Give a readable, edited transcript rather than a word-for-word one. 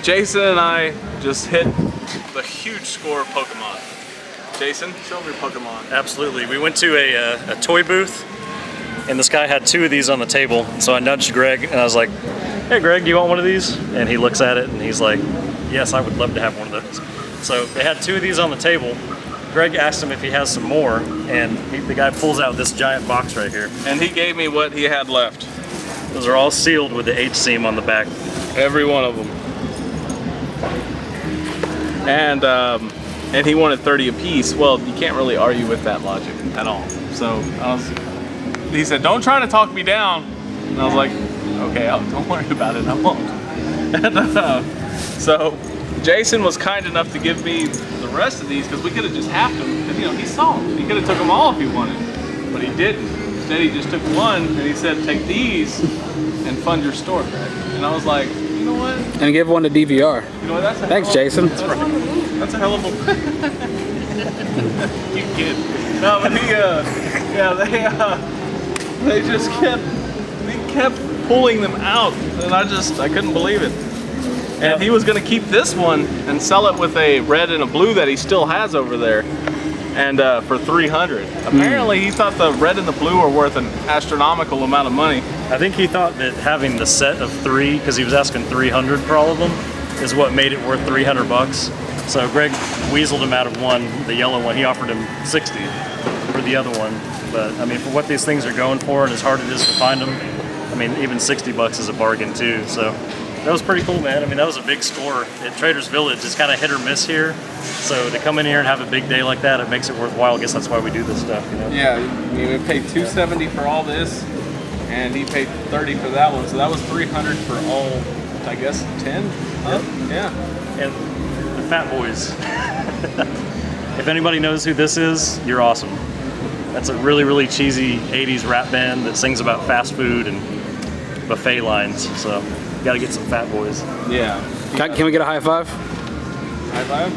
Jason and I just hit the huge score of Pokemon. Jason, show me your Pokemon. Absolutely. We went to a toy booth, and this guy had 2 of these on the table. So I nudged Greg, and I was like, "Hey, Greg, do you want one of these?" And he looks at it, and he's like, "Yes, I would love to have one of those." So they had 2 of these on the table. Greg asked him if he has some more, and the guy pulls out this giant box right here. And he gave me what he had left. Those are all sealed with the H seam on the back. Every one of them. And he wanted 30 apiece. Well, you can't really argue with that logic at all. So he said, "Don't try to talk me down." And I was like, "Okay, don't worry about it, I won't." And, so Jason was kind enough to give me the rest of these because we could have just halved them. Because, you know, he saw them. He could have took them all if he wanted, but he didn't. Instead, he just took one and he said, "Take these and fund your store, Greg." And I was like, you know what? And give one to DVR. You know what? That's a Thanks, Jason. That's a hell of a. You kid. No, but they just kept pulling them out, and I couldn't believe it. And he was going to keep this one and sell it with a red and a blue that he still has over there, and for $300. Apparently, he thought the red and the blue were worth an astronomical amount of money. I think he thought that having the set of 3, because he was asking $300 for all of them, is what made it worth $300. So Greg weaseled him out of one, the yellow one. He offered him $60 for the other one. But I mean, for what these things are going for and as hard it is to find them, I mean, even $60 is a bargain too. So that was pretty cool, man. I mean, that was a big score at Traders Village. It's kind of hit or miss here. So to come in here and have a big day like that, it makes it worthwhile. I guess that's why we do this stuff, you know? Yeah, I mean, we paid $270 for all this, and he paid $30 for that one. So that was $300 for all, I guess, 10? Yeah. And the Fat Boys. If anybody knows who this is, you're awesome. That's a really, really cheesy 80s rap band that sings about fast food and buffet lines. So you got to get some Fat Boys. Yeah. Can we get a high five? High five?